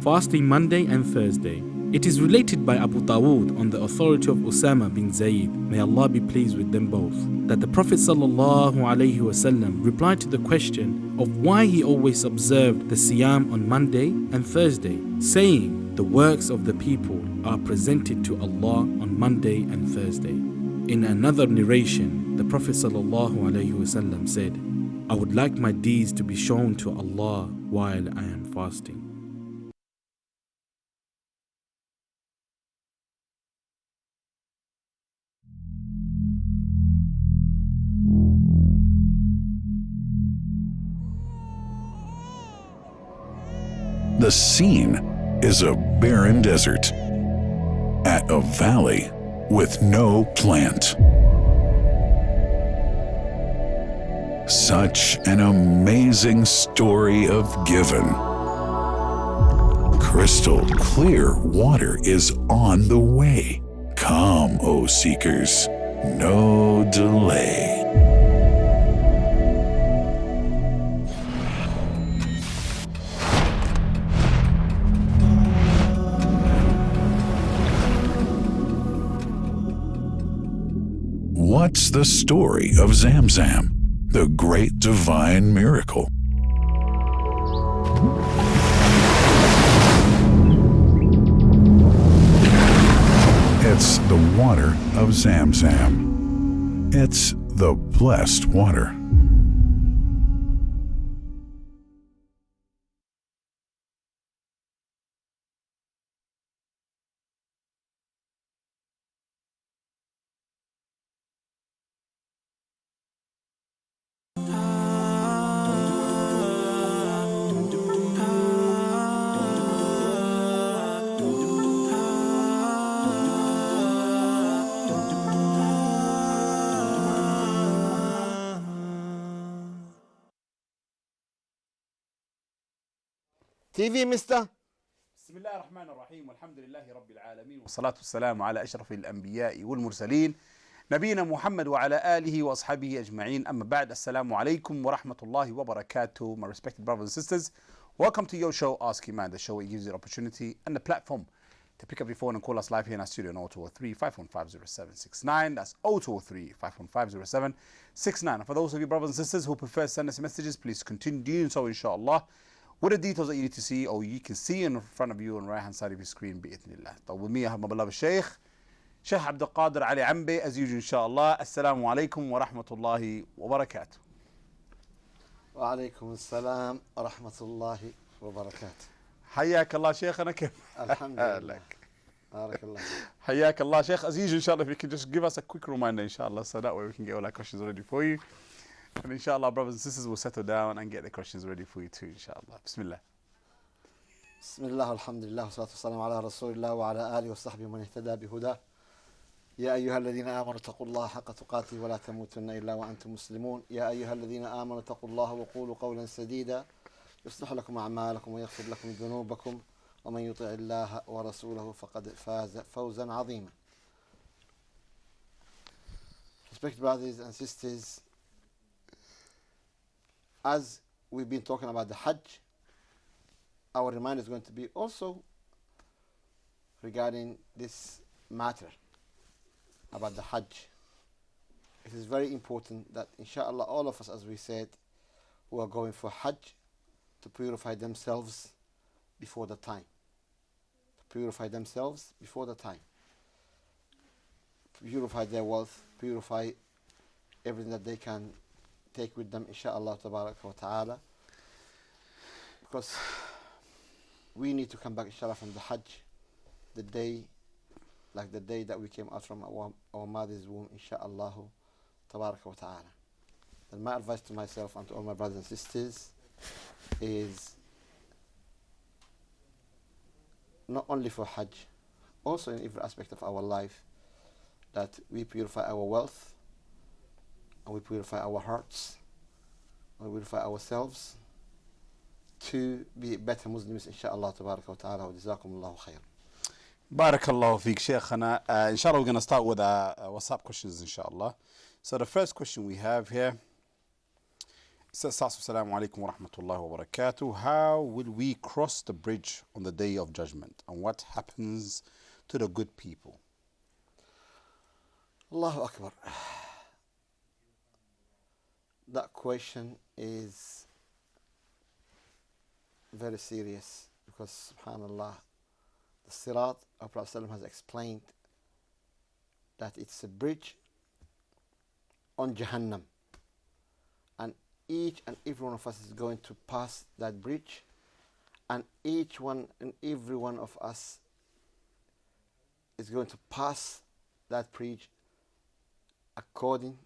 fasting Monday and Thursday. It is related by Abu Dawood on the authority of Usama bin Zayd, may Allah be pleased with them both, that the Prophet ﷺ replied to the question of why he always observed the Siyam on Monday and Thursday, saying, the works of the people are presented to Allah on Monday and Thursday. In another narration, the Prophet ﷺ said, I would like my deeds to be shown to Allah while I am fasting. The scene is a barren desert at a valley with no plant. Such an amazing story of giving. Crystal clear water is on the way. Come, O seekers, no delay. What's the story of Zamzam, the great divine miracle? It's the water of Zamzam. It's the blessed water. TV, mister. بسم الله الرحمن الرحيم والحمد لله رب العالمين والصلاة والسلام على أشرف الأنبياء والمرسلين نبينا محمد وعلى آله وأصحابه أجمعين. أما بعد, Assalamu alaikum wa rahmatullahi wa barakatuh. My respected brothers and sisters, welcome to your show Ask Eman, the show where it gives you the opportunity and the platform to pick up your phone and call us live here in our studio on 0203-515-0769. That's 0203-515-0769. And for those of you brothers and sisters who prefer to send us messages, please continue doing so, inshallah, with the details that you need to see or you can see in front of you on the right hand side of your screen, bi'ithnillah. So with me I have my beloved Shaykh Abdulkadir Ali Ambe, as usual, inshallah. Assalamu alaikum wa rahmatullahi wa barakatuh. Wa alaikum assalam wa rahmatullahi wa barakatuh. حياك الله شيخنا كيف؟ Alhamdulillah. Barakallah. حياك الله Shaykh. As usual, inshallah, if you can just give us a quick reminder, inshallah, so that way we can get all our questions ready for you. And inshallah, brothers and sisters will settle down and get the questions ready for you too, inshallah. Bismillah. Bismillah, alhamdulillah, salatu wassalamu ala rasulillah wa ala alihi wa sahbihi man ihtada bihudah. يا أيها الذين آمنوا اتقوا الله حق تقاته ولا تموتن إلا وأنتم مسلمون. يا أيها الذين آمنوا اتقوا الله وقولوا قولا سديدا يصلح لكم أعمالكم ويغفر لكم ذنوبكم ومن يطع الله ورسوله فقد فاز فوزا عظيما. Respected brothers and sisters, as we've been talking about the Hajj, our reminder is going to be also regarding this matter about the Hajj. It is very important that inshallah all of us, as we said, who are going for Hajj, to purify themselves before the time. To purify themselves before the time. Purify their wealth, purify everything that they can take with them, inshallah tabarak wa ta'ala. Because we need to come back, inshallah, from the Hajj, the day, like the day that we came out from our mother's womb, inshallah tabarak wa ta'ala. And my advice to myself and to all my brothers and sisters is not only for Hajj, also in every aspect of our life, that we purify our wealth, and we purify our hearts, and we purify ourselves to be better Muslims, inshallah tabarak wa ta'ala. Wa jazakumullahu khair. Barakallahu feek, Shaykhana. Inshallah, we're going to start with WhatsApp questions, inshallah. So the first question we have here Assalamu alaikum wa rahmatullahi wa barakatuh. How will we cross the bridge on the day of judgment? And what happens to the good people? Allahu Akbar. That question is very serious because, subhanallah, the Sirat, our Prophet ﷺ has explained that it's a bridge on Jahannam. And each and every one of us is going to pass that bridge. And each one and every one of us is going to pass that bridge according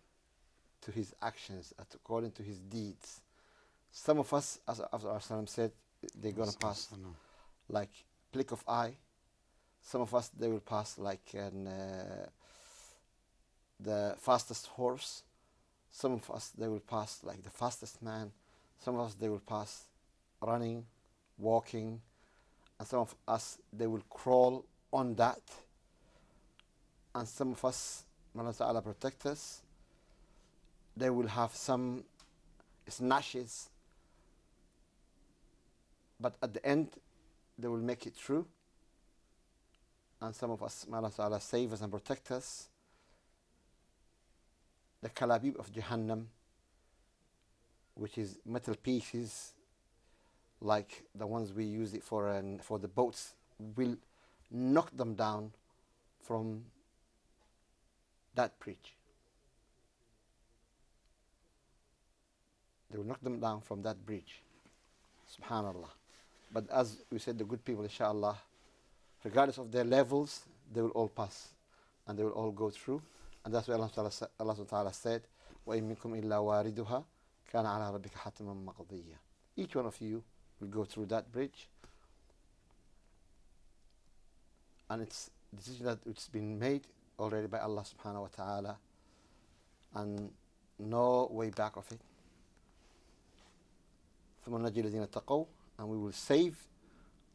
to his actions, according to his deeds. Some of us, as Rasul said, they're going to pass like blink of eye. Some of us, they will pass like the fastest horse. Some of us, they will pass like the fastest man. Some of us, they will pass running, walking. And some of us, they will crawl on that. And some of us, may Allah Ta'ala protect us, they will have some snatches, but at the end they will make it through. And some of us, may Allah Ta'ala save us and protect us, the kalabib of Jahannam, which is metal pieces like the ones we use it for the boats, will knock them down from that bridge. They will knock them down from that bridge. Subhanallah. But as we said, the good people, inshallah, regardless of their levels, they will all pass and they will all go through. And that's why Allah Ta'ala said, وَإِن مِّنكُمْ إِلَّا وَارِدُهَا كَانَ عَلَىٰ رَبِّكَ حَتْمًا مَقْضِيًّا. Each one of you will go through that bridge. And it's a decision that it's been made already by Allah Subhanahu wa Ta'ala, and no way back of it. ثُمَّ نَجِّي الَّذِينَ اتَّقَوْا, and we will save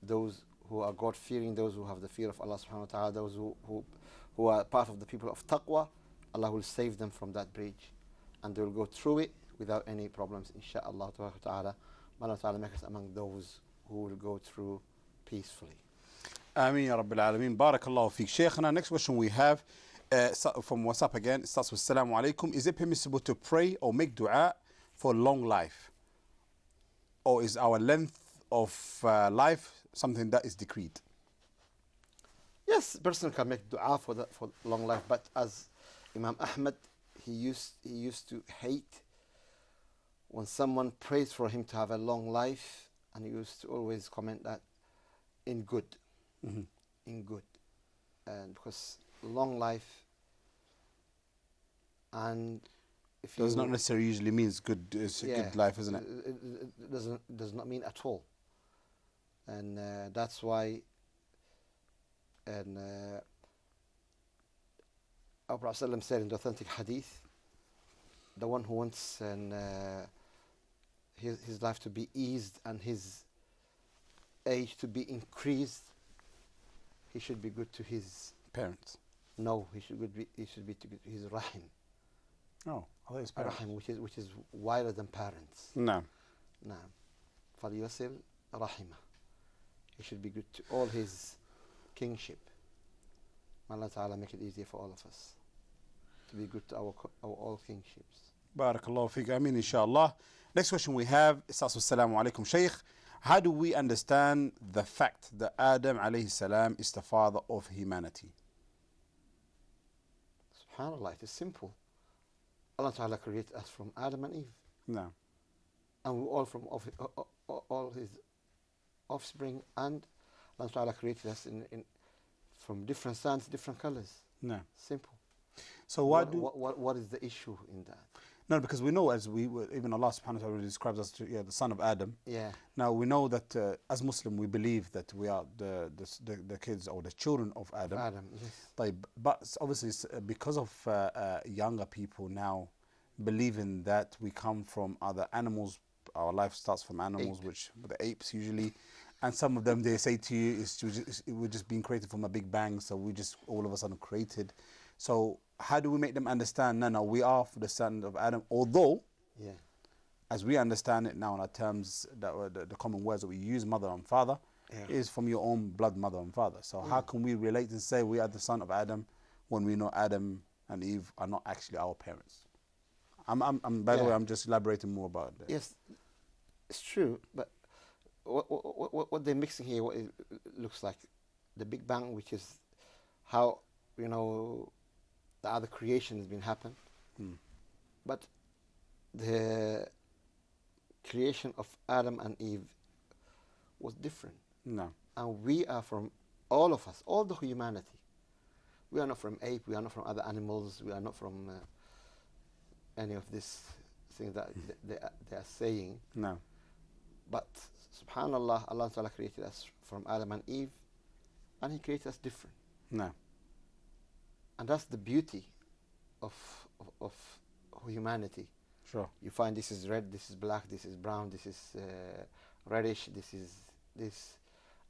those who are God-fearing, those who have the fear of Allah Subhanahu wa Ta'ala, those who are part of the people of taqwa. Allah will save them from that bridge, and they will go through it without any problems, inshaAllah ta'ala. May Allah Ta'ala make us among those who will go through peacefully. Ameen ya Rabbil Alameen. Barakallahu feek. Shaykhana, next question we have from WhatsApp again. It starts with Assalamu alaikum. Is it permissible to pray or make dua for long life? Or is our length of life something that is decreed? Yes, a person can make dua for long life, but as Imam Ahmad, he used to hate when someone prays for him to have a long life, and he used to always comment that in good. Mm-hmm. In good. And because long life, and if does not necessarily usually means good, good life, isn't it? It does not mean at all. And that's why, and our Prophet ﷺ said in the authentic hadith, the one who wants his life to be eased and his age to be increased, he should be good to his parents. No, he should be to his rahim. Oh, I his parents. Rahim, which is wider than parents. No. No. فَلْيَصِلْ رَحِمَهُ. He should be good to all his kingship. May Allah Ta'ala make it easier for all of us to be good to our all kingships. Barakallahu feek. Ameen, inshallah. Next question we have is Assalamu alaikum, Shaykh. How do we understand the fact that Adam alayhi salam is the father of humanity? SubhanAllah, it is simple. Allah Ta'ala created us from Adam and Eve. No. And we all from all his offspring, and Allah Ta'ala created us from different suns, different colors. No. Simple. So what is the issue in that? No, because we know, as even Allah subhanahu wa ta'ala describes us to the son of Adam. Yeah. Now we know that as Muslim we believe that we are the kids or the children of Adam. Adam, yes. But obviously because of younger people now believing that we come from other animals, our life starts from animals, which the apes usually, and some of them they say to you we're just being created from a big bang, so we just all of a sudden created. So how do we make them understand? No, we are the son of Adam. Although, as we understand it now in our terms, that the common words that we use, mother and father, is from your own blood mother and father. So how can we relate and say we are the son of Adam when we know Adam and Eve are not actually our parents? By the way, I'm just elaborating more about that. Yes, it's true, but what they're mixing here, what it looks like the Big Bang, which is how, you know, the other creation has been happened, but the creation of Adam and Eve was different. No. And we are from, all of us, all the humanity. We are not from ape, we are not from other animals, we are not from any of these things that they are saying. No. But subhanallah, Allah Ta'ala created us from Adam and Eve, and He created us different. No. And that's the beauty of humanity. Sure. You find this is red, this is black, this is brown, this is reddish, this is this,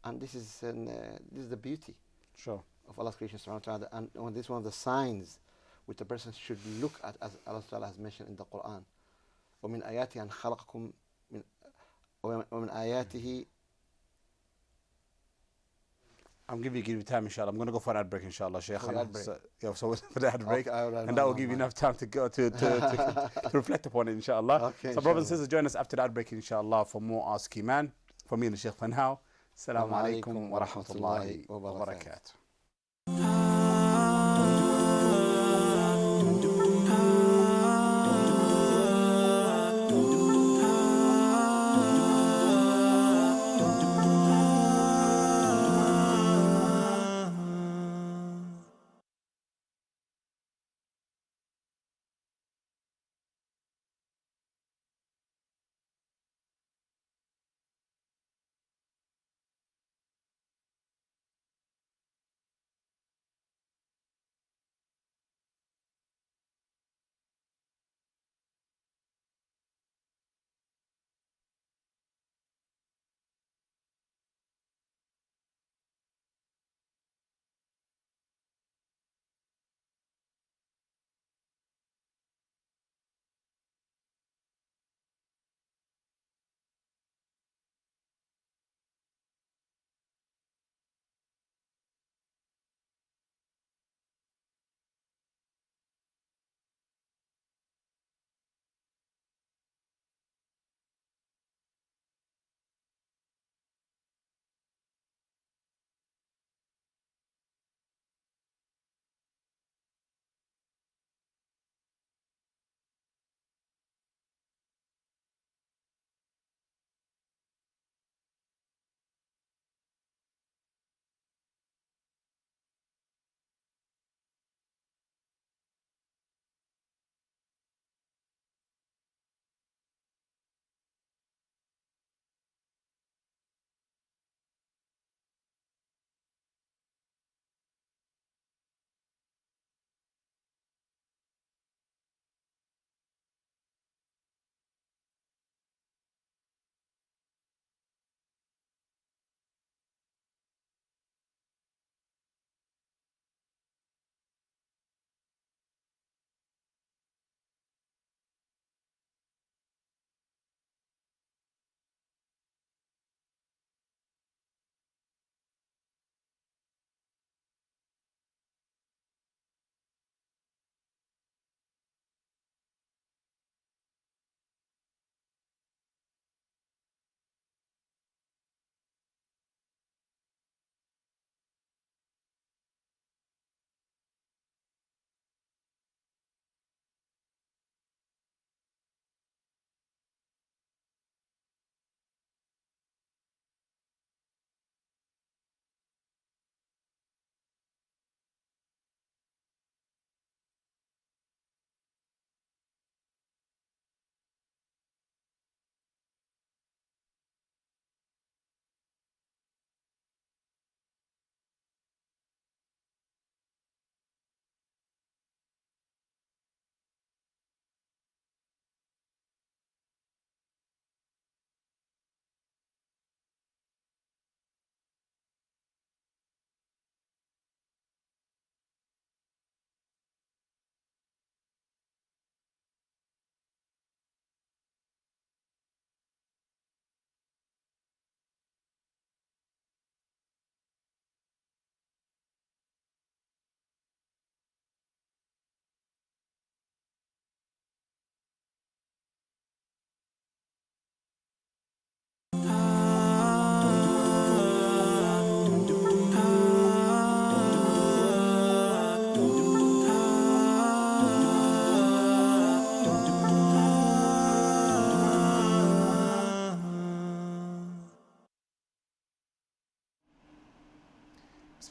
and this is the beauty. Sure. Of Allah's creation, subhanahu wa ta'ala. And this is one of the signs which a person should look at, as Allah Ta'ala has mentioned in the Quran. وَمِنْ آيَاتِهِ أَنْ خَلَقَكُمْ وَمِنْ آيَاتِهِ. I'm giving you time, inshallah. I'm going to go for an ad break, inshallah, Shaykh. So for the ad break, Okay, and that will give you enough time to go to reflect upon it, inshallah. Okay, so, brothers and sisters, join us after the ad break, inshallah, for more Ask Eman. For me and the Shaykh for now. Assalamu alaikum wa rahmatullahi wa barakatuh.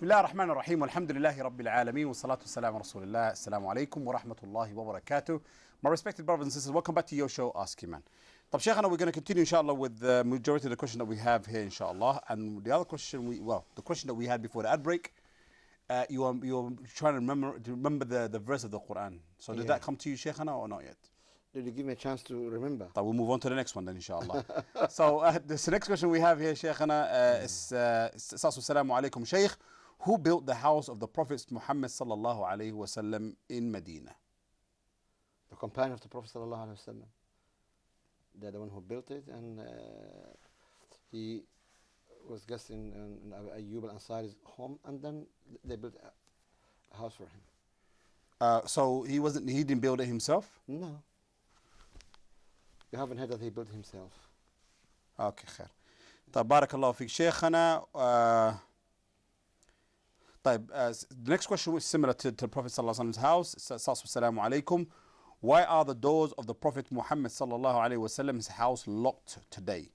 بسم الله الرحمن الرحيم والحمد لله رب العالمين والصلاة والسلام على رسول الله. السلام عليكم ورحمة الله وبركاته. My respected brothers and sisters, welcome back to your show, Ask Eman. طب Shaykhana, we're going to continue inshallah with the majority of the question that we have here inshallah. And the other question, the question that we had before the ad break, you are trying to remember the verse of the Quran. So did that come to you, Shaykhana, or not yet? Did you give me a chance to remember? We'll move on to the next one then, inshallah. So the next question we have here, Shaykhana, is Assalamu alaikum, Shaykh. Who built the house of the Prophet Muhammad sallallahu alayhi wa sallam in Medina? The companion of the Prophet sallallahu alayhi wa sallam. They're the one who built it, and he was guest in Ayyub al-Ansari's home, and then they built a house for him. So he didn't build it himself? No. You haven't heard that he built himself. Okay, khair. طيب بارك الله فيك شيخنا. طيب the next question was similar to the Prophet sallallahu alaihi wasallam's house. It starts with Assalamu alaikum. Why are the doors of the Prophet Muhammad sallallahu alaihi wasallam's house locked today?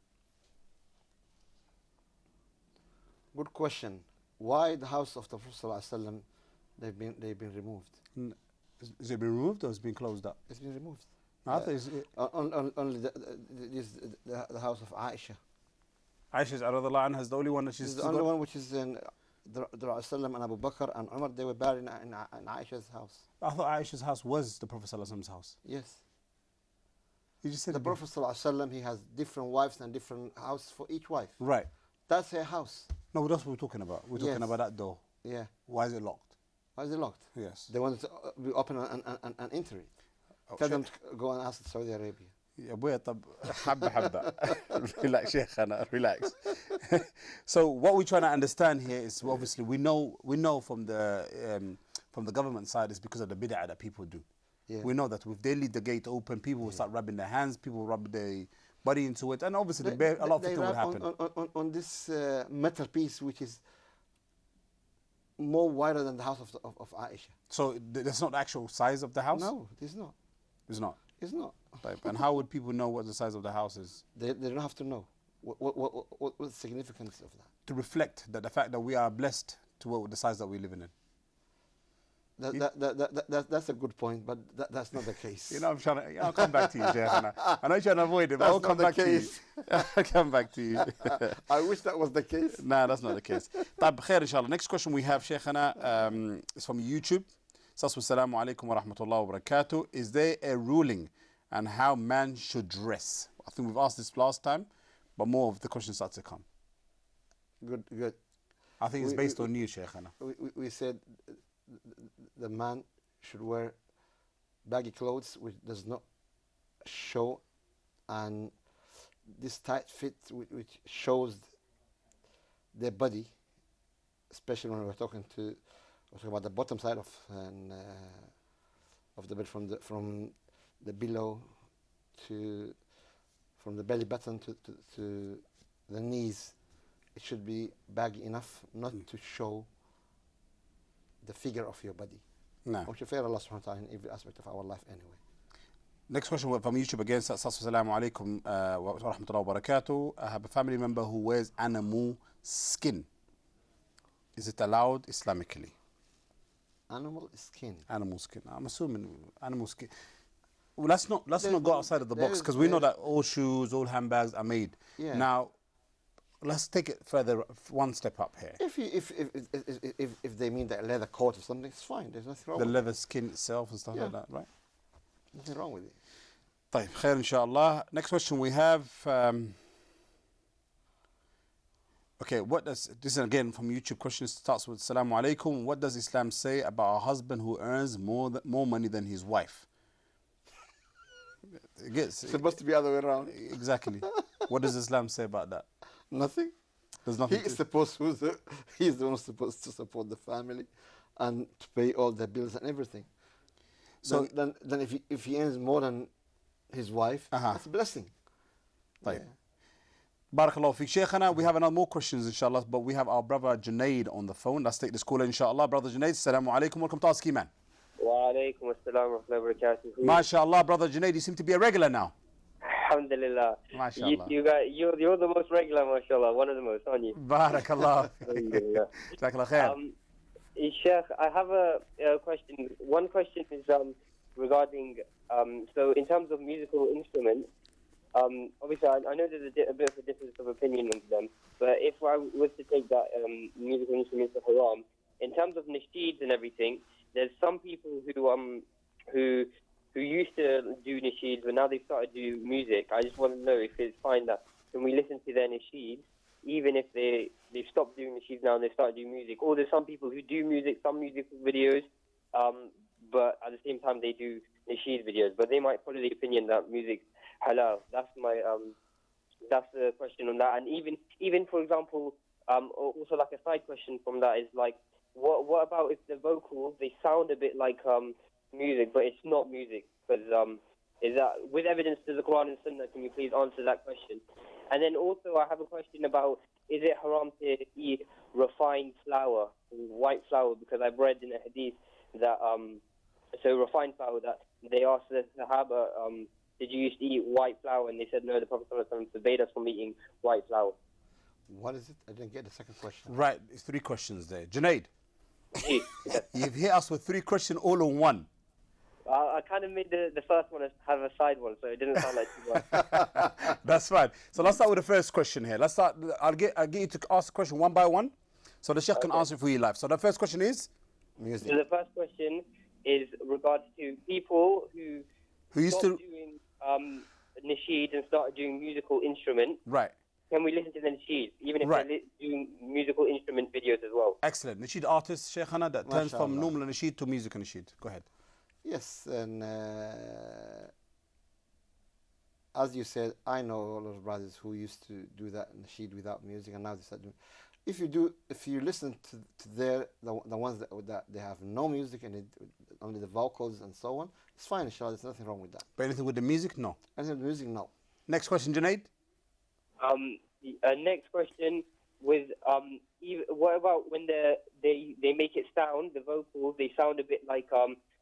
Good question. Why the house of the Prophet sallallahu alaihi wasallam they've been removed? Is it been removed or has it been closed up? It's been removed. I thought Only the house of Aisha. Aisha radhiyallahu anha is the only one that she's the only one which is in the Rasulullah and Abu Bakr and Umar. They were buried in Aisha's house. I thought Aisha's house was the Prophet sallallahu alaihi wasallam's house. Yes. You just said The Prophet sallallahu alaihi wasallam, he has different wives and different houses for each wife. Right. That's her house. No, that's what we're talking about. We're talking about that door. Yeah. Why is it locked? Why is it locked? Yes. They wanted to be open and enter it. Tell them to go and ask Saudi Arabia. يا ابويا طب حبة relax شيخنا relax. So what we're trying to understand here is obviously we know from the government side is because of the bid'ah that people do. Yeah. We know that if they leave the gate open, people will start rubbing their hands, people will rub their body into it, and obviously a lot of things will happen. On this metal piece, which is more wider than the house of Aisha. So that's not the actual size of the house? No, it is not. It's not? It's not. Type. And how would people know what the size of the house is? They don't have to know. What's the significance of that? To reflect that the fact that we are blessed to what the size that we're living in. That's a good point, but that's not the case. You know, I'm trying to. I'll come back to you, Shaykh. I know you're trying to avoid it, but I'll come back to you. I'll come back to you. I wish that was the case. Nah, that's not the case. طيب بخير إن شاء الله. Next question we have, Shaykhana, is from YouTube. Assalamu alaikum wa rahmatullahi wa barakatuh. Is there a ruling on how man should dress? I think we've asked this last time, but more of the questions start to come. Good. I think it's based on you, Shaykhana. We said the man should wear baggy clothes which does not show, and this tight fit which shows their body, especially when we're talking about the bottom side of the bed, from the below from the belly button to the knees. It should be baggy enough not to show the figure of your body. No. We should fear Allah subhanahu wa ta'ala in every aspect of our life anyway. Next question from YouTube again. Assalamu alaikum wa rahmatullahi wa barakatuh. I have a family member who wears animal skin. Is it allowed Islamically? Animal skin. Animal skin. I'm assuming animal skin. Well, let's not go outside of the box, because we know that all shoes, all handbags are made. Yeah. Now, let's take it further, one step up here. If they mean that leather coat or something, it's fine. There's nothing wrong. The with leather skin itself and stuff like that, right? Nothing wrong with it. طيب خير إن شاء الله. Next question we have. Okay, this is again from YouTube question. Starts with Assalamu alaikum. What does Islam say about a husband who earns more money than his wife? It's supposed to be the other way around. Exactly. What does Islam say about that? Nothing. There's nothing. He's the one who's supposed to support the family and to pay all the bills and everything. So then if he earns more than his wife, that's a blessing. طيب. Barakallahu fiqh. Shaykhana, we have another more questions inshallah, but we have our brother Junaid on the phone. Let's take this call inshallah. Brother Junaid, assalamu alaikum. Welcome to Ask Eman. Wa alaikum assalam wa rahmatullahi wa barakatuh. MashaAllah, brother Junaid, you seem to be a regular now. Alhamdulillah. MashaAllah. You're the most regular, mashallah. One of the most, aren't you? Barakallah. Jazakallah khair. Sheikh, I have a question. One question is regarding so in terms of musical instruments. Obviously, I know there's a bit of a difference of opinion on them, but if I was to take that musical instruments are haram, in terms of nasheeds and everything, there's some people who used to do nasheeds, but now they've started to do music. I just want to know if it's fine that when we listen to their nasheeds, even if they've stopped doing nasheeds now and they started doing music, or there's some people who do music, some musical videos, but at the same time they do nasheed videos, but they might follow the opinion that music's halal. That's my that's the question on that. And even for example, also like a side question from that is like, what about if the vocals they sound a bit like music, but it's not music? Because is that with evidence to the Quran and Sunnah? Can you please answer that question? And then also I have a question about, is it haram to eat refined flour, white flour? Because I've read in a hadith that so refined flour, that they asked the Sahaba, did you used to eat white flour? And they said no, the Prophet ﷺ forbade us from eating white flour. What is it? I didn't get the second question. Right, it's 3 questions there. Junaid, Yes. you've hit us with 3 questions all in one. I kind of made the first one have a side one, so it didn't sound like too much. That's fine. So let's start with the first question here. Let's start. I'll get you to ask the question one by one, so the Shaykh can answer it for you live. So the first question is Music. So the first question is regards to people who used stopped to doing nasheed and started doing musical instruments. right. Can we listen to the nasheed, even if Right. they're doing musical instrument videos as well? Excellent. Nasheed artist, Shaykhana, that turns from MashaAllah. normal nasheed to musical nasheed. Go ahead. Yes, and as you said, I know a lot of brothers who used to do that nasheed without music, and now they start doing. If you listen to the ones that they have no music and only the vocals and so on, it's fine, inshallah. There's nothing wrong with that. But anything with the music? No. Anything with music, no. Next question, Junaid. Next question with what about when they make it sound, the vocals, they sound a bit like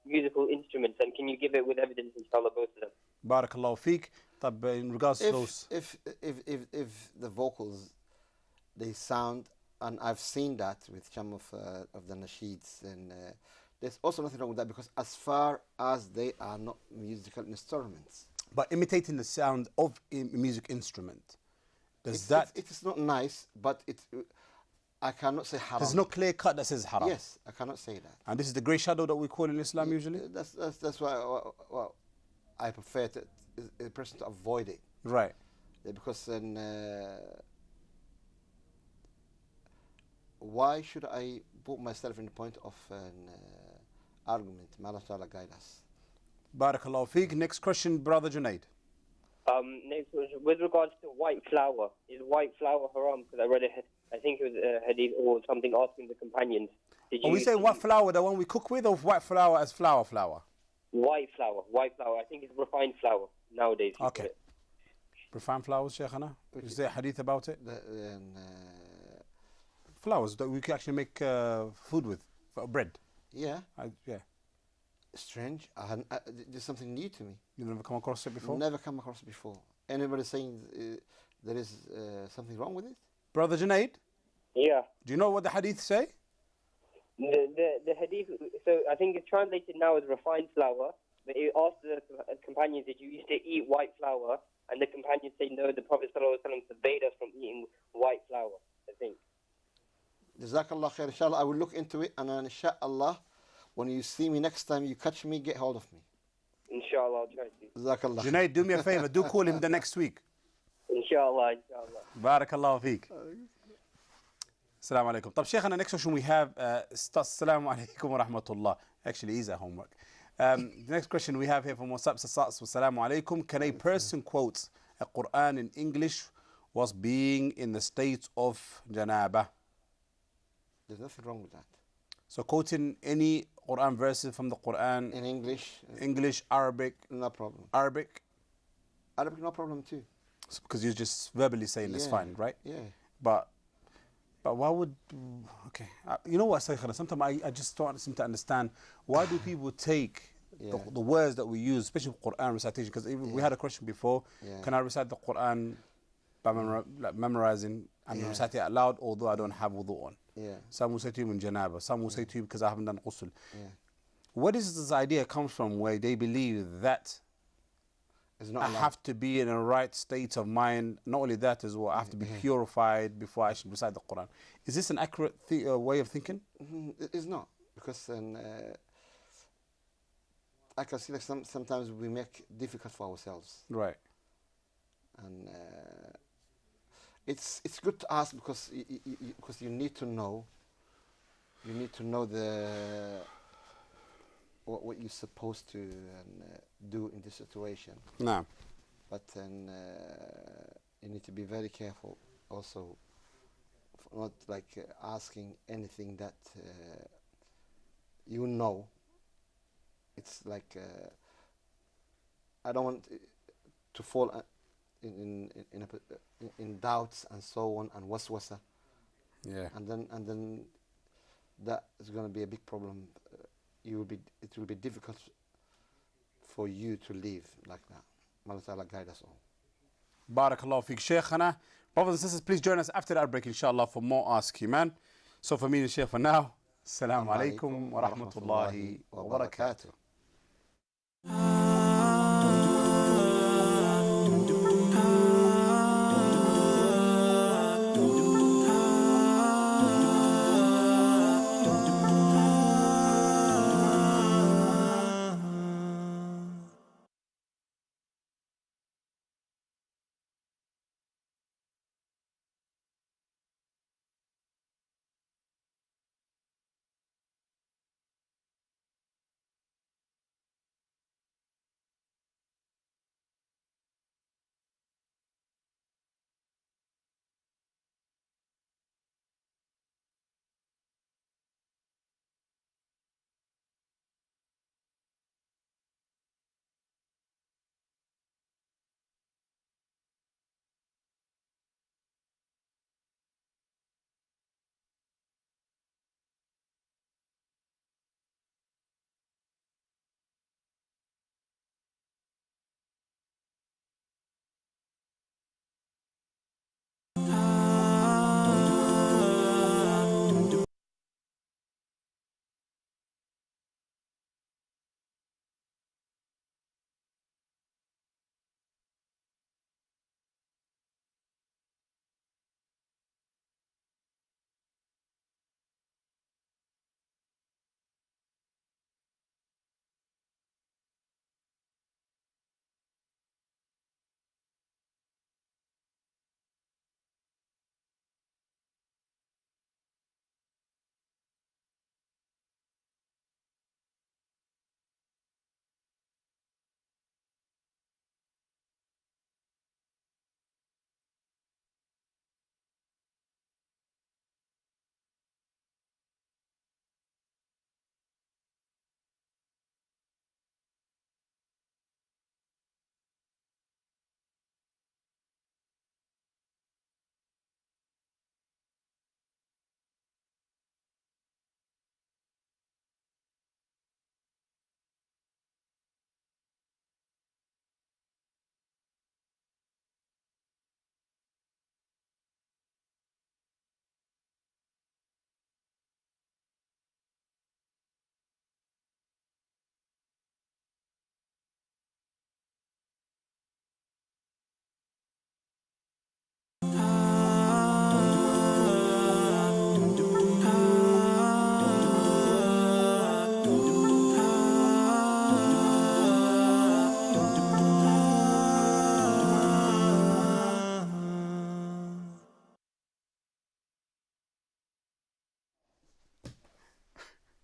musical instruments, and can you give it with evidence, inshallah, both of them? Barakallahu feek. طب in regards to those. If the vocals they sound, and I've seen that with some of the nasheeds, and there's also nothing wrong with that, because as far as they are not musical instruments, But imitating the sound of a music instrument, it is not nice, but I cannot say haram. There's no clear cut that says haram. Yes, I cannot say that. And this is the grey shadow that we call in Islam usually? That's why I prefer a person to avoid it. Right. Because why should I put myself in the point of an argument? May Allah Ta'ala guide us. Barakallahu feek. Next question, Brother Junaid. Next question, with regards to white flour, is white flour haram? Because I read I think it was a hadith or something asking the companions. Are we saying white flour, the one we cook with, or white flour as flour? White flour. I think it's refined flour nowadays. Okay. Refined flours, Shaykhana? Is there a hadith about it? Flours that we can actually make food with, bread. Yeah. Yeah. Strange. There's something new to me. You've never come across it before? Never come across it before. Anybody saying there is something wrong with it? Brother Junaid? Yeah. Do you know what the hadith say? The hadith, so I think it's translated now as refined flour, but it asked the companions, did you used to eat white flour? And the companions say, no, the Prophet ﷺ forbade us from eating white flour, I think. Jazakallah khair. Inshallah, I will look into it, and inshallah, when you see me next time, you catch me, get hold of me. Inshallah, I'll try to. Jazakallah. Junaid, do me a favor. Do call him the next week. Inshallah. Barakallahu feek. Assalamu alaikum. طب شيخنا, next question we have, Assalamu alaikum wa rahmatullah. Actually, is a homework. The next question we have here from WhatsApp, Assalamu alaikum. Can a person quote a Quran in English whilst being in the state of janaba? There's nothing wrong with that. So quoting any Quran verses from the Quran In English, Arabic, no problem. Arabic, No problem too. because you're just verbally saying it's fine, right? Yeah. But why would, okay, you know what, Shaykhana, sometimes I just don't seem to understand, why do people take the words that we use, especially Quran recitation, because we had a question before, can I recite the Quran by memorizing and recite it out loud, although I don't have wudu on? Yeah. Some will say to you in janaba. Some will say to you because I haven't done ghusl. Yeah. Where does this idea come from where they believe that It's not I allowed. have to be in a right state of mind? Not only that as well, I have to be purified before I should recite the Quran. Is this an accurate way of thinking? It's not, because I can see like sometimes we make difficult for ourselves, Right. and it's good to ask, because because you need to know. You need to know what you're supposed to do in this situation. No. But then you need to be very careful also, for not like asking anything that you know. It's like I don't want to fall in doubts and so on, and waswasa, Yeah. and then that is going to be a big problem. It will be difficult for you to live like that. May Allah Ta'ala guide us all. Barakallahu fiqh, Shaykhana. Brothers and sisters, please join us after that break, inshallah, for more Ask Eman. So for me and Shaykh for now, Assalamu alaikum wa rahmatullahi wa barakatuh.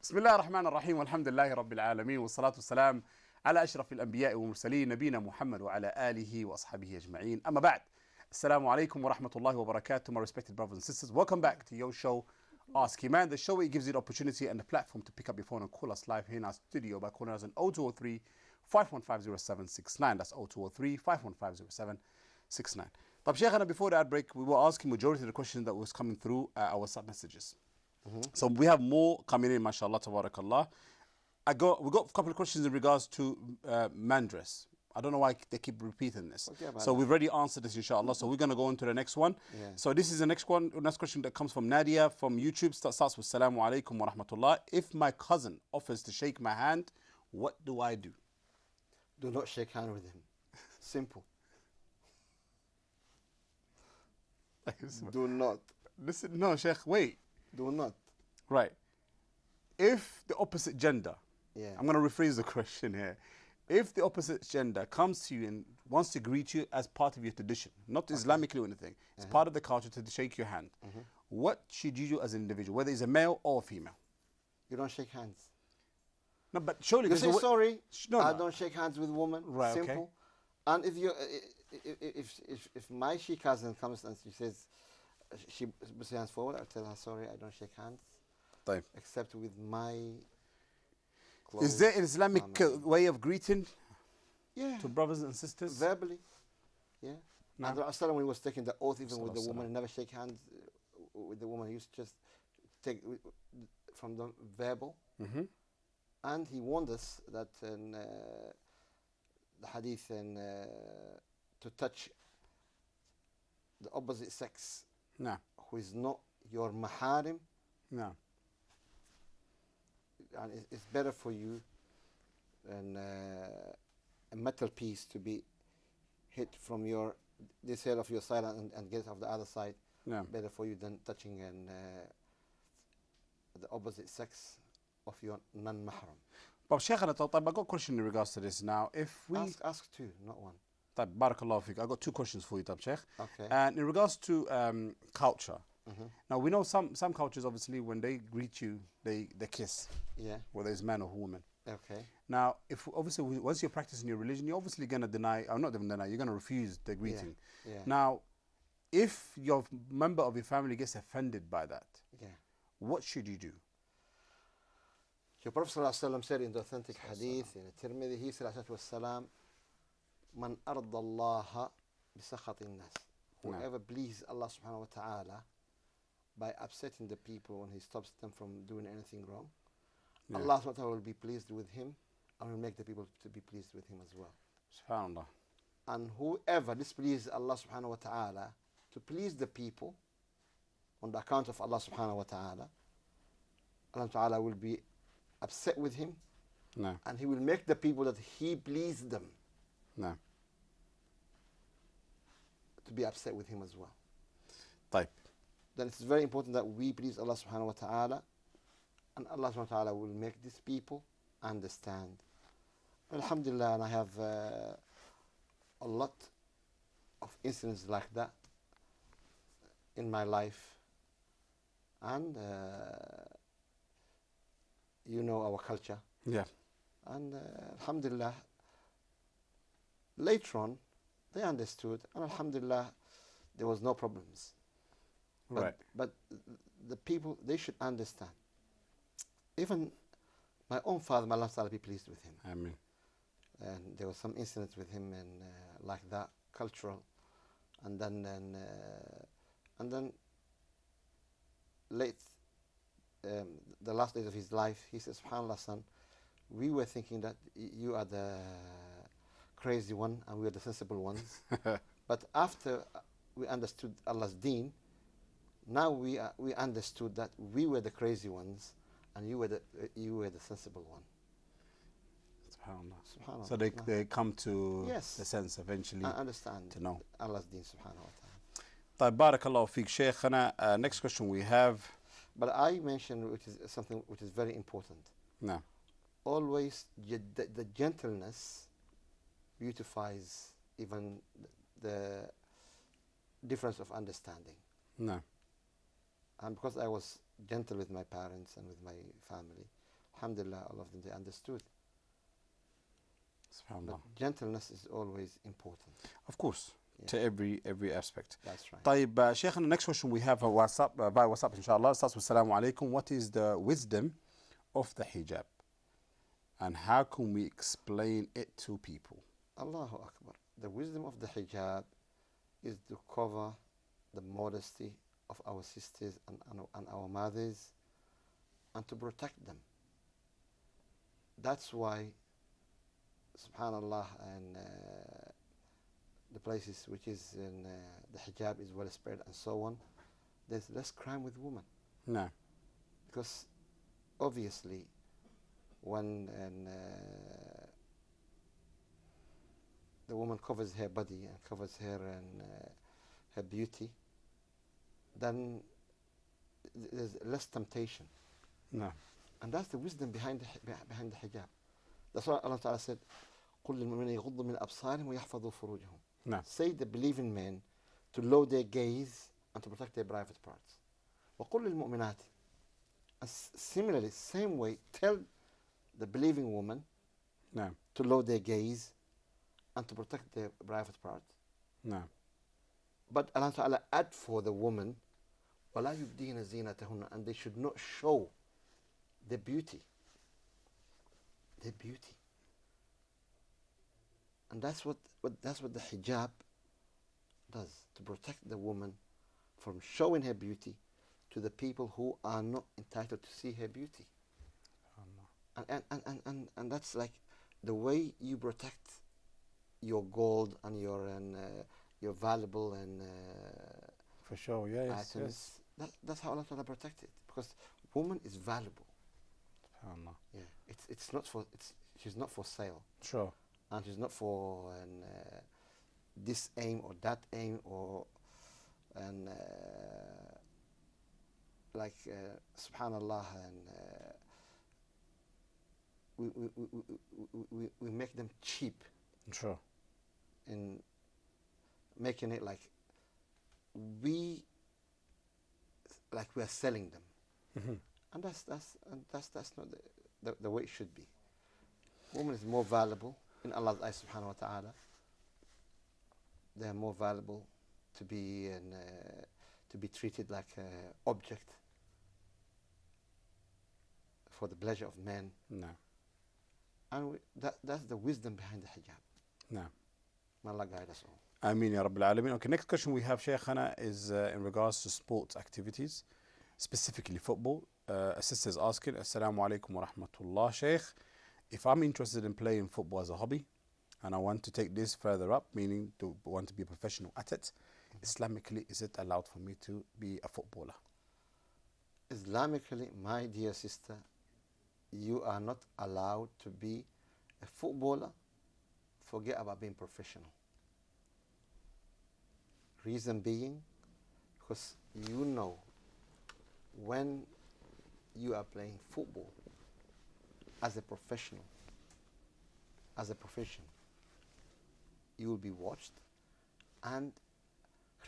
بسم الله الرحمن الرحيم والحمد لله رب العالمين والصلاة والسلام على أشرف الأنبياء والمرسلين نبينا محمد وعلى آله وأصحابه أجمعين. أما بعد, Assalamu alaikum wa rahmatullahi wa barakatuh, my respected brothers and sisters. Welcome back to your show, Ask Eman, the show where it gives you the opportunity and the platform to pick up your phone and call us live here in our studio by calling us on 0203 5150769. That's 0203 5150769. طب Shaykhana, before that break, we were asking majority of the questions that was coming through our WhatsApp messages. So we have more coming in, mashallah, tabarakallah. We got a couple of questions in regards to mandress. I don't know why they keep repeating this. Forget about So that. we've already answered this, inshallah. So we're going to go on to the next one. Yeah. So this is the next one. Next question that comes from Nadia from YouTube. Starts with Salamu alaikum wa rahmatullah. If my cousin offers to shake my hand, what do I do? Do not shake hand with him. Simple. Do not. Listen, no, Shaykh, wait. Do not. Right. If the opposite gender, Yeah. I'm going to rephrase the question here. If the opposite gender comes to you and wants to greet you as part of your tradition, not Islamically or anything, it's part of the culture to shake your hand, what should you do as an individual, whether it's a male or a female? You don't shake hands. No, but surely You there's say a sorry. No, I no. don't shake hands with women. Right, okay. Simple. And if you, if my she cousin comes and she says, she puts her hands forward, I tell her sorry, I don't shake hands, طيب. except with my. Is there an Islamic way of greeting Yeah. to brothers and sisters? Verbally. Yeah. No. And Rasulullah, when he was taking the oath, even with the Sallallahu woman, he never shake hands with the woman. He used to just take from the verbal. Mm-hmm. And he warned us that in the hadith to touch the opposite sex No, who is not your maharim, no. and it's better for you than a metal piece to be hit from your this side of your side and get off the other side. No. Better for you than touching the opposite sex of your non-mahram. But Shaykh, I got a question in regards to this now. If we Ask two, not one. طيب, barakallahu fiqh. I got two questions for you, Shaykh. Okay. And in regards to culture, now we know some cultures, obviously, when they greet you, they kiss, Yeah. whether it's man or woman. Okay. Now, if obviously once you're practicing your religion, you're obviously gonna deny, or not even deny, you're gonna refuse the greeting. Yeah. Now, if your member of your family gets offended by that, Yeah. what should you do? Your Prophet ﷺ said in the authentic hadith in Tirmidhi, he said, "Wasalam, man arda Allah bisakhat nas." Whoever pleases Allah subhanahu wa ta'ala by upsetting the people when he stops them from doing anything wrong, Allah subhanahu wa ta'ala will be pleased with him and will make the people to be pleased with him as well. Subhanallah. And whoever displeases Allah subhanahu wa ta'ala to please the people on the account of Allah subhanahu wa ta'ala, Allah ta'ala will be upset with him, No, and he will make the people that he pleased them no. to be upset with him as well. طيب. Then it's very important that we please Allah subhanahu wa ta'ala, and Allah subhanahu wa ta'ala will make these people understand. Alhamdulillah, and I have a lot of incidents like that in my life, and you know our culture. Yeah. And alhamdulillah, later on, they understood, and alhamdulillah, there was no problems. Right. But the people, they should understand. Even my own father, may Allah Ta'ala be pleased with him. I mean, And there was some incidents with him and like that, cultural. And then late, the last days of his life, he says, "SubhanAllah, son, we were thinking that you are the crazy one and we are the sensible ones. But after we understood Allah's deen, now we understood that we were the crazy ones and you were the sensible one." subhanallah. SubhanAllah. So they come to Yes. the sense eventually. I understand to know. Allah's deen, subhanahu wa ta'ala. طيب, barakallahu fiqh, Shaykhana. Next question we have. But I mentioned, which is something which is very important. No. Always the gentleness beautifies even the difference of understanding. No. And because I was gentle with my parents and with my family, alhamdulillah, all of them, they understood. But Subhanallah. gentleness is always important. Of course, Yeah. to every aspect. That's right. طيب, Shaykhana, next question we have via WhatsApp, inshallah. Starts with Assalamu alaikum. What is the wisdom of the hijab? And how can we explain it to people? Allahu Akbar. The wisdom of the hijab is to cover the modesty of our sisters and our mothers and to protect them. That's why subhanallah, and the places which is in the hijab is well spread and so on, there's less crime with women. No. Because obviously when the woman covers her body and covers her beauty, then there's less temptation. No. And that's the wisdom behind the hijab. That's why Allah Ta'ala said, قُلْ لِلْمُؤْمِنِينَ يَغُضُّوا مِنْ أَبْصَارِهِمْ وَيَحْفَظُوا فُرُوجَهُم. No. Say the believing men to lower their gaze and to protect their private parts. وَقُلْ لِلْمُؤْمِنَاتِ. Similarly, same way, tell the believing woman No. to lower their gaze and to protect their private parts. No. But Allah Ta'ala add for the woman, وَلَا يُبْدِينَ زِينَتَهُنَّ, and they should not show their beauty. Their beauty. And that's what the hijab does, to protect the woman from showing her beauty to the people who are not entitled to see her beauty. And that's like the way you protect your gold and your valuable and For sure, yeah, yes, items. That's how Allah Ta'ala protect it, because woman is valuable. SubhanAllah. Yeah, it's not for she's not for sale, Sure. and she's not for this aim or that aim or like subhanallah, and we make them cheap Sure. in making it like we are selling them. Mm-hmm. And that's not the way it should be. Woman is more valuable in Allah's eyes, subhanahu wa ta'ala. They are more valuable to be treated like an object for the pleasure of men. No. And that's the wisdom behind the hijab. No. May Allah guide us all. Ameen ya Rabbil Alameen. Okay, next question we have, Shaykhana, is in regards to sports activities, specifically football. A sister is asking, Assalamu alaikum wa rahmatullah, Shaykh. If I'm interested in playing football as a hobby and I want to take this further up, meaning to want to be a professional at it, Islamically, is it allowed for me to be a footballer? Islamically, my dear sister, you are not allowed to be a footballer. Forget about being professional. Reason being, because you know when you are playing football as a professional, as a profession, you will be watched, and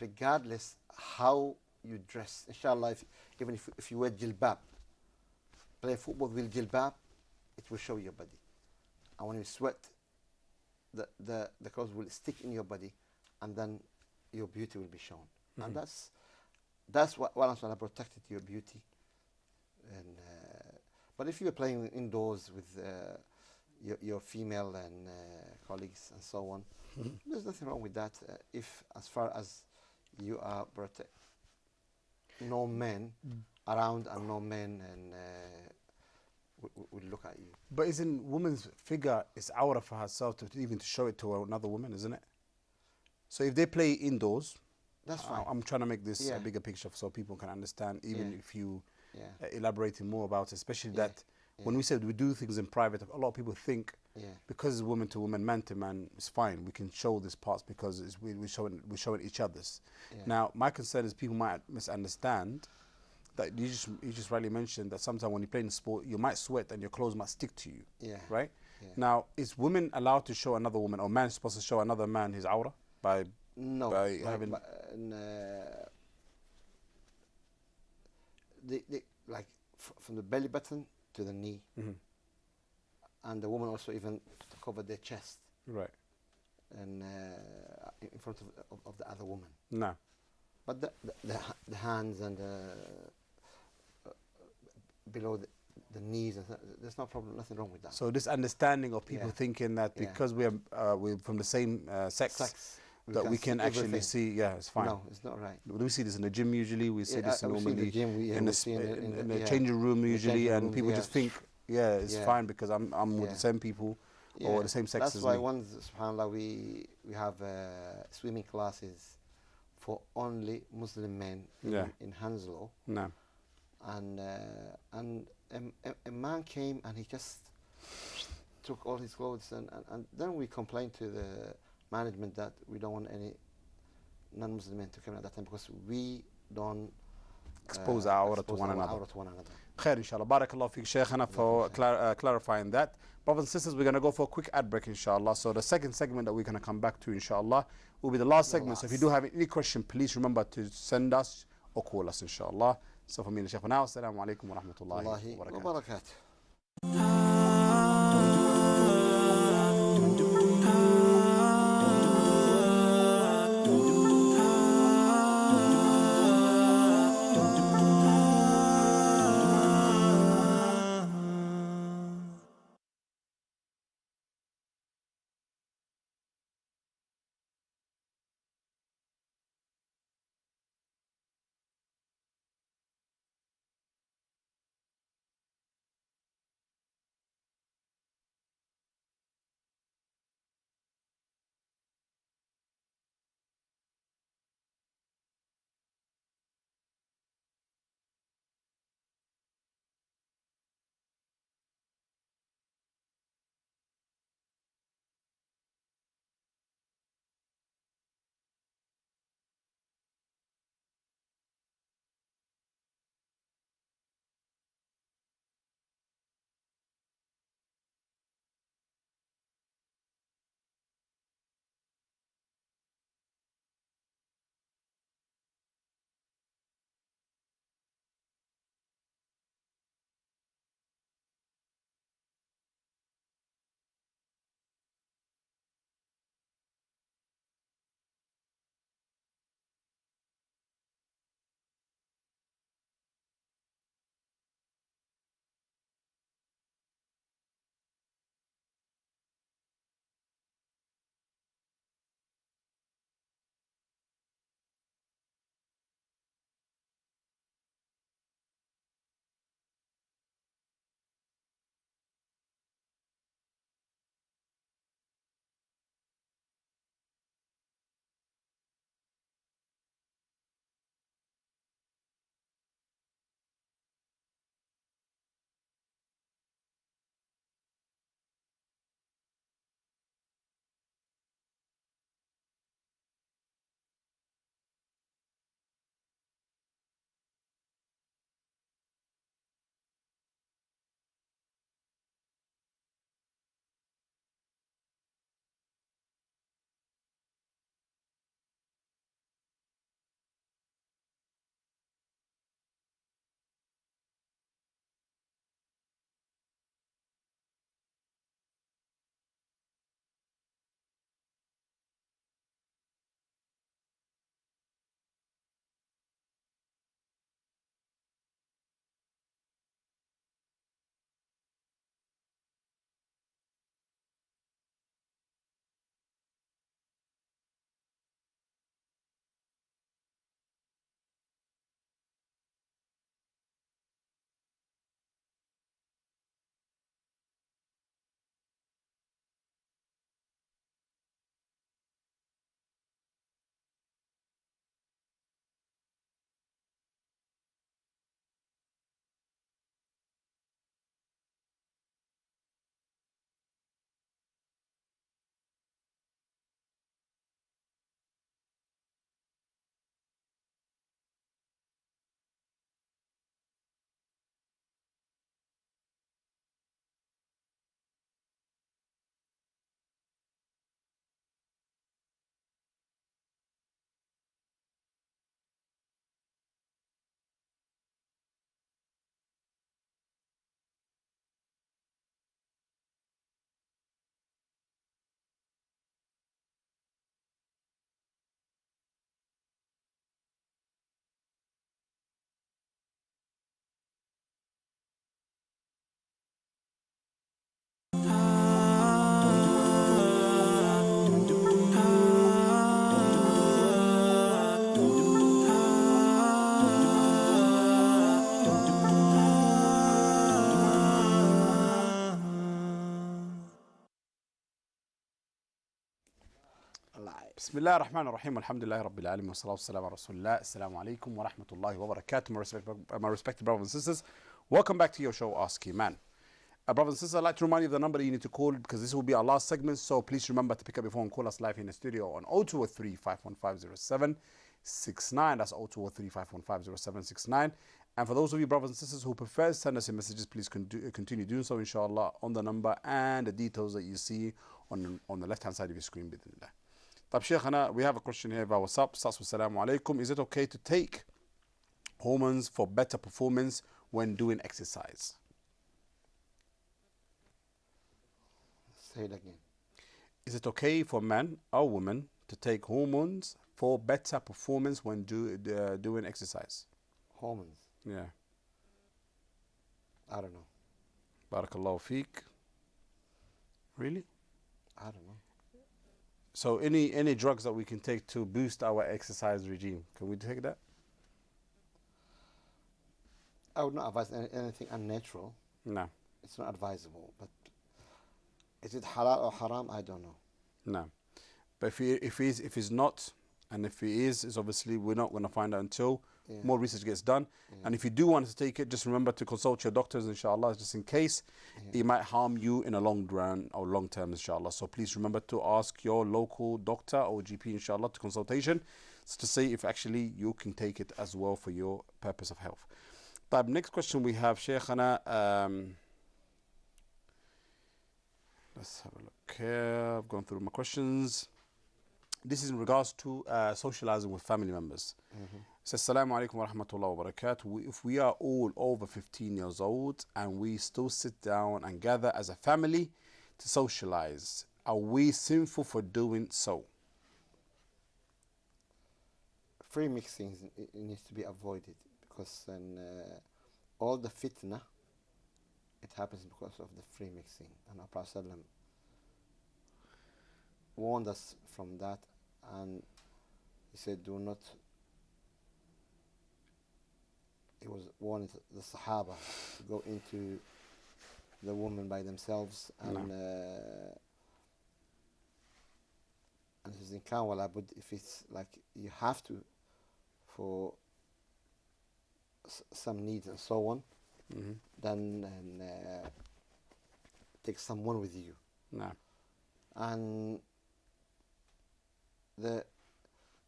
regardless how you dress, inshallah, even if you wear jilbab, play football with jilbab, it will show your body. And when you sweat, the clothes will stick in your body, and then your beauty will be shown. Mm-hmm. And that's what Allah protected your beauty. And but if you're playing indoors with your female and colleagues and so on, mm-hmm. there's nothing wrong with that. If as far as you are no men around and no men and will look at you. But isn't woman's figure is aura for herself to even to show it to another woman, isn't it? So if they play indoors, that's fine. I'm trying to make this a bigger picture so people can understand, even if you elaborating more about it, especially that when we said we do things in private, a lot of people think because it's woman to woman, man to man, it's fine. We can show these parts because we're showing each other's. Now, my concern is people might misunderstand that you just rightly mentioned that sometimes when you play in sport, you might sweat and your clothes might stick to you. Right? Now, is women allowed to show another woman, or man supposed to show another man his aura by having like from the belly button to the knee, mm-hmm. and the woman also even to cover their chest, right, and in front of the other woman. No, but the hands and below the knees, there's no problem, nothing wrong with that. So this understanding of people thinking that because we're from the same sex that we can actually see, it's fine. No, it's not right. We see this in the gym usually. We see this normally in the changing room usually, and people just think, it's fine because I'm with the same people. or the same sex that's as why me. once, subhanAllah, we have swimming classes for only Muslim men in Hounslow. No. And a man came and he just took all his clothes, and then we complained to the management that we don't want any non-Muslim men to come at that time because we don't expose our aura to one another. Khair, inshallah. Barakallah fiqh, Shaykhana, for clarifying that. Brothers and sisters, we're going to go for a quick ad break, inshallah. So the second segment that we're going to come back to, inshallah, will be the last segment. So if you do have any question, please remember to send us or call us, inshallah. So for me and Shaykh for now, assalamu alaikum wa rahmatullahi wa barakatuh. alive. Bismillah ar-Rahman ar-Rahim, alhamdulillah rabbil alamin, wa salatu wassalamu ala rasulillah. Assalamu alaikum wa rahmatullahi wa barakatuh. My respected brothers and sisters, welcome back to your show, Ask Eman. Brothers and sisters, I'd like to remind you of the number that you need to call because this will be our last segment, so please remember to pick up your phone and call us live in the studio on 0203 515 0769. That's 0203 515 0769. And for those of you brothers and sisters who prefer to send us your messages, please continue doing so, inshallah, on the number and the details that you see on the left-hand side of your screen. Bidnillah. طيب شيخنا, we have a question here via WhatsApp. Starts with Assalamu alaikum. Is it okay to take hormones for better performance when doing exercise? Say it again. Is it okay for man or woman to take hormones for better performance when doing exercise? Hormones. Yeah. I don't know. Barakallahu feek. Really? I don't know. So any drugs that we can take to boost our exercise regime, can we take that? I would not advise anything unnatural. No. It's not advisable. But is it halal or haram? I don't know. No. But if he's not, and if he is obviously we're not going to find out until more research gets done. And if you do want to take it, just remember to consult your doctors, inshallah, just in case it might harm you in a long run or long term, inshallah. So please remember to ask your local doctor or GP, inshallah, to consultation, to see if actually you can take it as well for your purpose of health. But next question we have, Shaykhana. Let's have a look here. I've gone through my questions. This is in regards to socializing with family members. It says, Assalamu alaikum wa rahmatullahi wa barakatuh. If we are all over 15 years old and we still sit down and gather as a family to socialize, are we sinful for doing so? Free mixing needs to be avoided because then all the fitna, it happens because of the free mixing. And our Prophet warned us from that, and he said, do not. He was warning the Sahaba to go into the women by themselves, and and his income wala bud, if it's like you have to for some needs and so on, then take someone with you. No. And the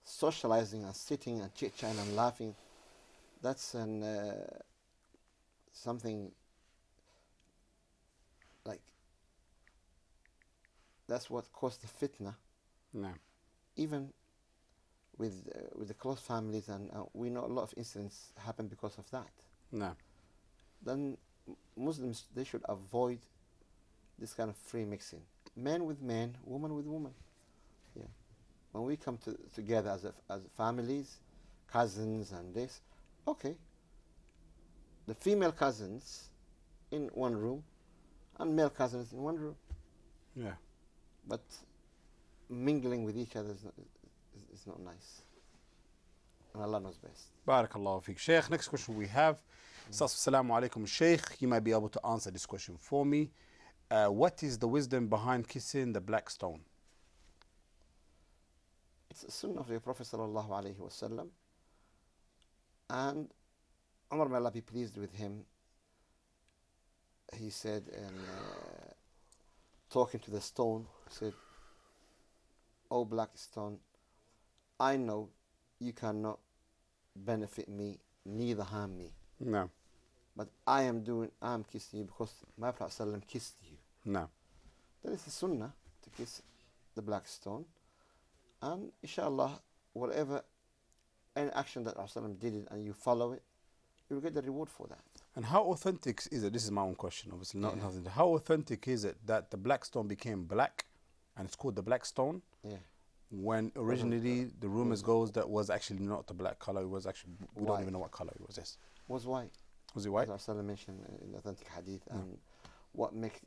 socializing and sitting and chit-chatting and laughing, that's something like that's what caused the fitna. No. Even with the close families, and we know a lot of incidents happen because of that. No. Then Muslims, they should avoid this kind of free mixing. Men with men, woman with woman. Yeah. When we come together as families, cousins and this, okay. The female cousins in one room and male cousins in one room. Yeah. But mingling with each other is not nice. And Allah knows best. Barakallahu feek. Shaykh, next question we have. Assalamu alaikum, Shaykh. You might be able to answer this question for me. What is the wisdom behind kissing the black stone? It's a sunnah of the Prophet sallallahu alaihi wasallam. And Umar, may Allah be pleased with him, he said, talking to the stone, he said, "O black stone, I know you cannot benefit me, neither harm me. No. But I am kissing you because my Prophet ﷺ kissed you." No. That is the sunnah, to kiss the black stone. And inshallah, whatever any action that Prophet did it and you follow it, you will get the reward for that. And how authentic is it? This is my own question, obviously, not nothing. How authentic is it that the black stone became black, and it's called the black stone? Yeah. When originally the rumors goes that was actually not the black color. It was actually we don't White. even know what color it was. Yes. Was white. Was it white? As Prophet mentioned in the authentic hadith, and what make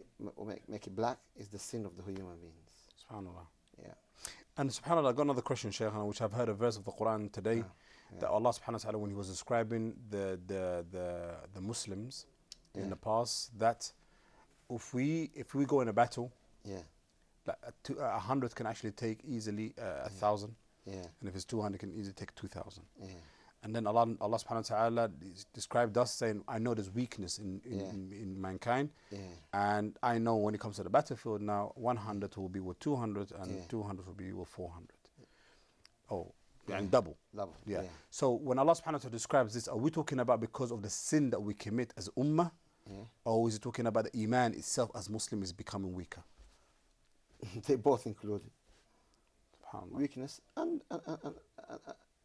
it black is the sin of the human beings. Subhanallah. Yeah. And subhanallah, I got another question, Shaykh, which I've heard a verse of the Quran today, that Allah subhanahu wa ta'ala, when he was describing the Muslims in the past, that if we go in a battle, Like 100 can actually take easily 1,000, Yeah. and if it's 200, can easily take 2,000. Yeah. And then Allah subhanahu wa ta'ala described us saying, I know there's weakness in mankind. Yeah. And I know when it comes to the battlefield now, 100 will be with 200 and Yeah. 200 will be with 400. Oh, and double. Double. Yeah. So when Allah subhanahu wa ta'ala describes this, are we talking about because of the sin that we commit as ummah? Yeah. Or is it talking about the iman itself as Muslim is becoming weaker? They both included SubhanAllah. weakness and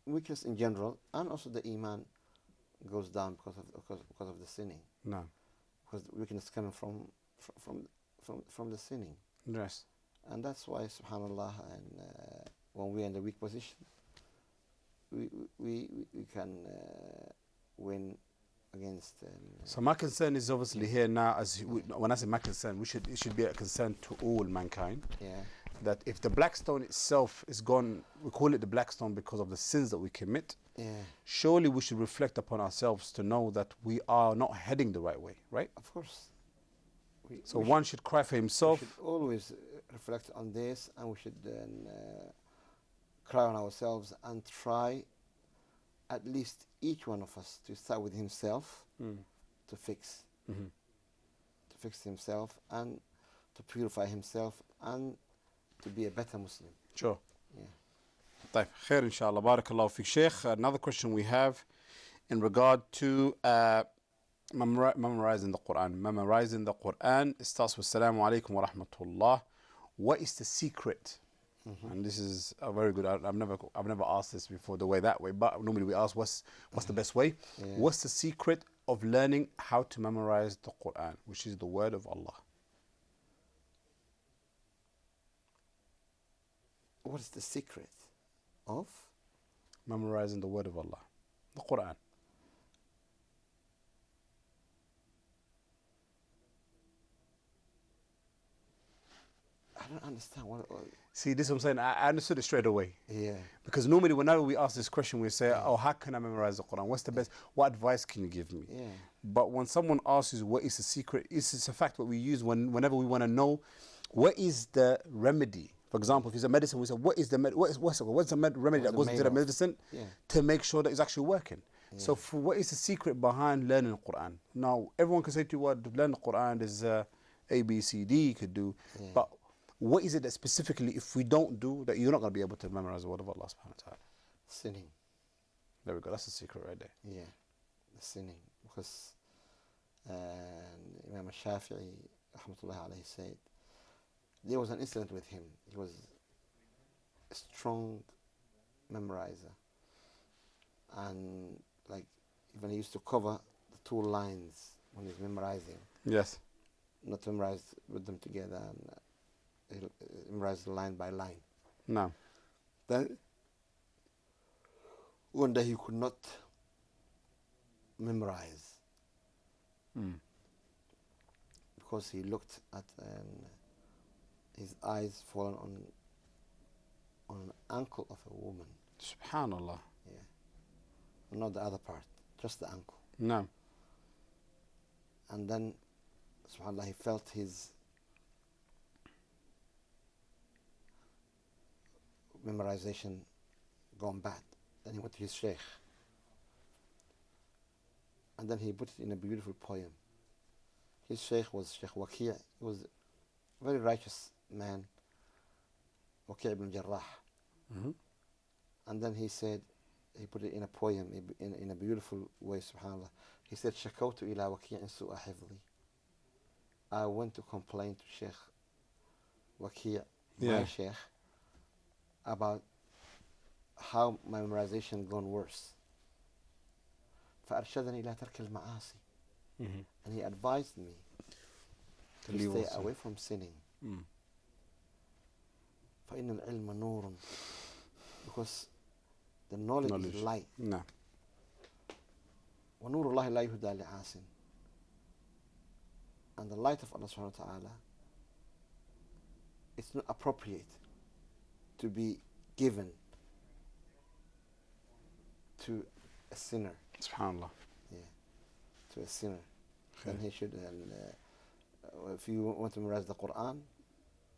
weakness in general, and also the iman goes down because of the sinning. No. Because the weakness coming from the sinning, Yes. and that's why, subhanallah, and when we're in the weak position, we can win against. So my concern is obviously here now, when I say my concern, it should be a concern to all mankind. Yeah. That if the black stone itself is gone, we call it the black stone because of the sins that we commit. Yeah. Surely we should reflect upon ourselves to know that we are not heading the right way, right? Of course. So one should cry for himself. We should always reflect on this, and we should then cry on ourselves and try, at least each one of us, to start with himself to fix. Mm-hmm. To fix himself and to purify himself and to be a better Muslim. Sure. Yeah. طيب خير إن شاء الله. بارك الله فيك Shaykh. Another question we have in regard to memorizing the Quran. Memorizing the Quran. It starts with Assalamu alaikum wa rahmatullah. What is the secret? And this is a very good. I've never asked this before that way. But normally we ask what's the best way. Yeah. What's the secret of learning how to memorize the Quran, which is the word of Allah? What is the secret of Memorizing the word of Allah, the Quran. I don't understand what. See, this is what I'm saying. I understood it straight away. Yeah. Because normally whenever we ask this question, we say, oh, how can I memorize the Quran? What's the best? What advice can you give me? Yeah. But when someone asks you what is the secret, it's a fact what we use whenever we want to know what is the remedy. For example, if it's a medicine, we say, what's the remedy that goes into the medicine to make sure that it's actually working? Yeah. So what is the secret behind learning the Quran? Now, everyone can say to you, well, to learn the Quran is A, B, C, D you could do. Yeah. But what is it that specifically, if we don't do, that you're not going to be able to memorize the word of Allah subhanahu wa ta'ala? Sinning. There we go. That's the secret right there. Yeah. The sinning. Because Imam Shafi'i, rahmatullahi alayhi, said, there was an incident with him. He was a strong memorizer. And like, even he used to cover the two lines when he's memorizing. Yes. Not memorize with them together, and he'll memorize line by line. No. Then one day he could not memorize because he looked at his eyes fallen on an ankle of a woman. Subhanallah. Yeah. Not the other part, just the ankle. No. And then, subhanallah, he felt his memorization gone bad. Then he went to his Shaykh. And then he put it in a beautiful poem. His Shaykh was Shaykh Waqi'. He was a very righteous man, Waqi' ibn Jarrah. And then he said, he put it in a poem, in a beautiful way, subhanAllah. He said, شَكَوْتُ إِلَى وَكِيعٍ سُوءَ حِفْظِي. I went to complain to Shaykh Waqi', my Shaykh, about how my memorization gone worse. فأرشدني إلى ترك المعاصي. And he advised me to stay away from sinning. فإن العلم نور. Because the knowledge is light. No. ونور الله لا يهدى لعاصٍ. And the light of Allah subhanahu wa ta'ala, it's not appropriate to be given to a sinner. Subhanallah. Yeah, to a sinner. Then he should, if you want to memorize the Quran,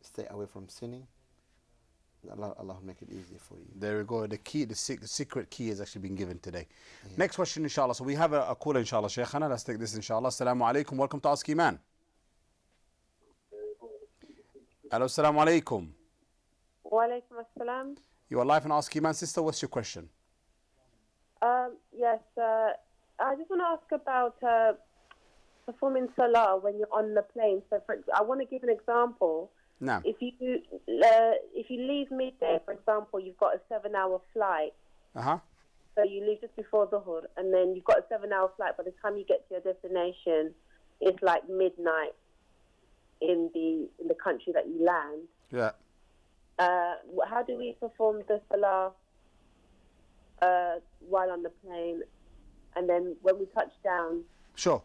stay away from sinning, Allah will make it easier for you. There we go. The key, the secret key has actually been given today. Yeah. Next question, inshallah. So we have a caller, inshallah, Shaykhana. Let's take this, inshallah. Assalamu alaikum. Welcome to Ask Eman. Hello, assalamu alaikum. Wa alaikum assalam. You are live on Ask Eman, sister. What's your question? Yes, I just want to ask about performing salah when you're on the plane. So, I want to give an example. No. If you leave midday, for example, you've got a 7-hour flight. So you leave just before Dhuhr, and then you've got a 7-hour flight. By the time you get to your destination, it's like midnight in the country that you land. Yeah. How do we perform the salah while on the plane, and then when we touch down? Sure.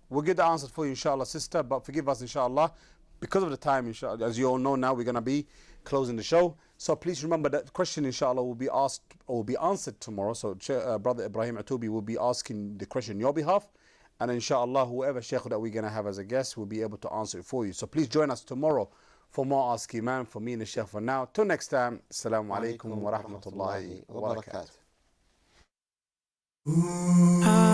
We'll get the answer for you, inshallah, sister. But forgive us, inshallah. Because of the time, inshallah, as you all know now, we're going to be closing the show. So please remember that question, inshallah, will be asked or will be answered tomorrow. So Brother Ibrahim Atubi will be asking the question on your behalf. And inshallah, whoever Shaykh that we're going to have as a guest will be able to answer it for you. So please join us tomorrow for more Ask Eman. For me and the Shaykh for now. Till next time, Assalamu alaikum wa rahmatullahi wa barakatuh.